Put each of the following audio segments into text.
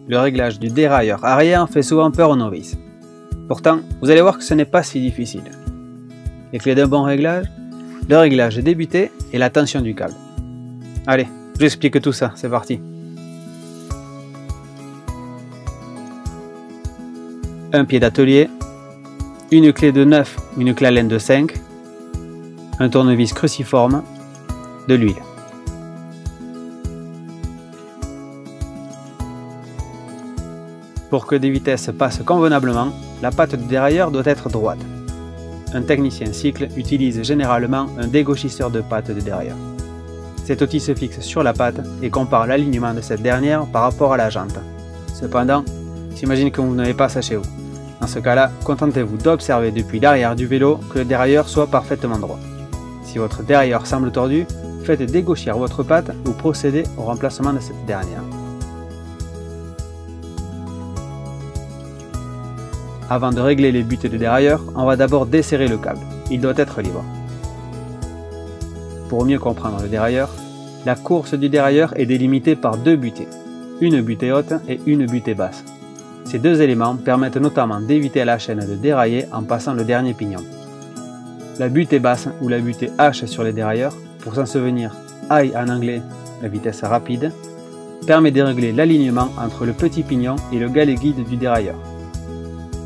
le réglage du dérailleur arrière fait souvent peur aux novices. Pourtant, vous allez voir que ce n'est pas si difficile. Les clés d'un bon réglage, le réglage débuté et la tension du câble. Allez, je vous explique tout ça, c'est parti. Un pied d'atelier, une clé de 9 ou une clé Allen de 5, un tournevis cruciforme, de l'huile. Pour que des vitesses passent convenablement, la patte du dérailleur doit être droite. Un technicien cycle utilise généralement un dégauchisseur de patte de dérailleur. Cet outil se fixe sur la patte et compare l'alignement de cette dernière par rapport à la jante. Cependant, j'imagine que vous n'avez pas ça chez vous. Dans ce cas-là, contentez-vous d'observer depuis l'arrière du vélo que le dérailleur soit parfaitement droit. Si votre dérailleur semble tordu, faites dégauchir votre patte ou procédez au remplacement de cette dernière. Avant de régler les butées de dérailleur, on va d'abord desserrer le câble. Il doit être libre. Pour mieux comprendre le dérailleur, la course du dérailleur est délimitée par deux butées, une butée haute et une butée basse. Ces deux éléments permettent notamment d'éviter à la chaîne de dérailler en passant le dernier pignon. La butée basse ou la butée H sur les dérailleurs, pour s'en souvenir high en anglais, la vitesse rapide, permet de régler l'alignement entre le petit pignon et le galet guide du dérailleur.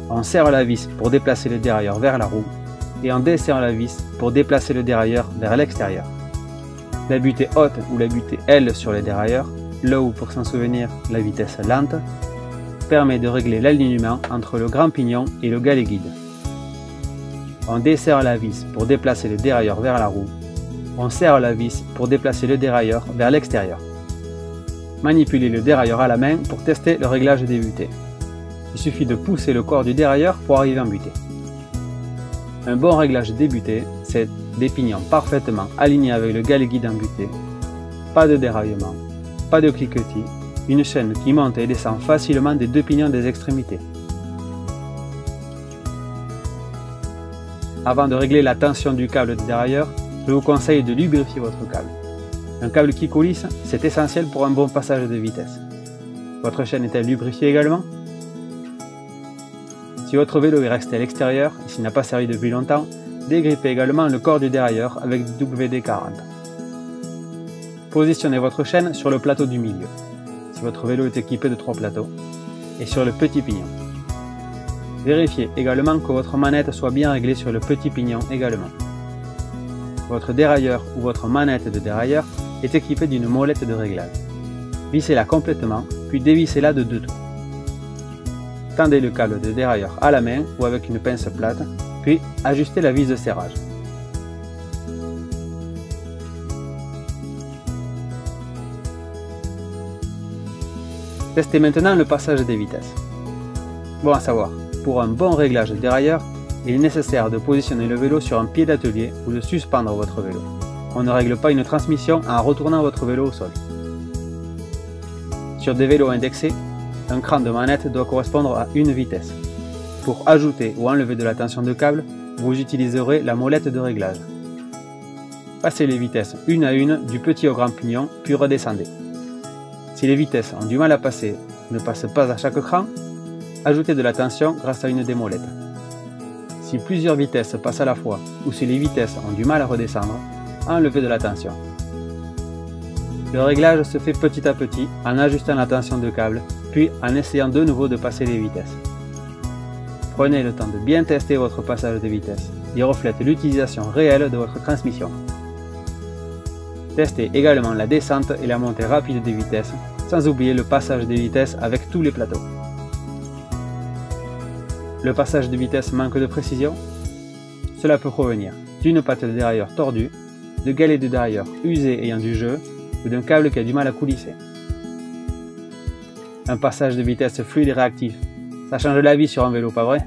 On serre la vis pour déplacer le dérailleur vers la roue et on desserre la vis pour déplacer le dérailleur vers l'extérieur. La butée haute ou la butée L sur les dérailleurs, low pour s'en souvenir la vitesse lente, permet de régler l'alignement entre le grand pignon et le galet guide. On desserre la vis pour déplacer le dérailleur vers la roue. On serre la vis pour déplacer le dérailleur vers l'extérieur. Manipulez le dérailleur à la main pour tester le réglage des butées. Il suffit de pousser le corps du dérailleur pour arriver en butée. Un bon réglage des butées, c'est des pignons parfaitement alignés avec le galet guide en butée, pas de déraillement, pas de cliquetis, une chaîne qui monte et descend facilement des deux pignons des extrémités. Avant de régler la tension du câble de dérailleur, je vous conseille de lubrifier votre câble. Un câble qui coulisse, c'est essentiel pour un bon passage de vitesse. Votre chaîne est-elle lubrifiée également? Si votre vélo est resté à l'extérieur et s'il n'a pas servi depuis longtemps, dégrippez également le corps du dérailleur avec du WD-40. Positionnez votre chaîne sur le plateau du milieu, si votre vélo est équipé de 3 plateaux, et sur le petit pignon. Vérifiez également que votre manette soit bien réglée sur le petit pignon également. Votre dérailleur ou votre manette de dérailleur est équipée d'une molette de réglage. Vissez-la complètement, puis dévissez-la de 2 tours. Tendez le câble de dérailleur à la main ou avec une pince plate, puis ajustez la vis de serrage. Testez maintenant le passage des vitesses. Bon à savoir, pour un bon réglage de dérailleur, il est nécessaire de positionner le vélo sur un pied d'atelier ou de suspendre votre vélo. On ne règle pas une transmission en retournant votre vélo au sol. Sur des vélos indexés, un cran de manette doit correspondre à une vitesse. Pour ajouter ou enlever de la tension de câble, vous utiliserez la molette de réglage. Passez les vitesses une à une du petit au grand pignon, puis redescendez. Si les vitesses ont du mal à passer ou ne passent pas à chaque cran, ajoutez de la tension grâce à une des molettes. Si plusieurs vitesses passent à la fois ou si les vitesses ont du mal à redescendre, enlevez de la tension. Le réglage se fait petit à petit en ajustant la tension de câble, puis en essayant de nouveau de passer les vitesses. Prenez le temps de bien tester votre passage de vitesse. Il reflète l'utilisation réelle de votre transmission. Testez également la descente et la montée rapide des vitesses, sans oublier le passage des vitesses avec tous les plateaux. Le passage de vitesse manque de précision? Cela peut provenir d'une patte de dérailleur tordue, de galets de dérailleur usés ayant du jeu, ou d'un câble qui a du mal à coulisser. Un passage de vitesse fluide et réactif, ça change la vie sur un vélo, pas vrai?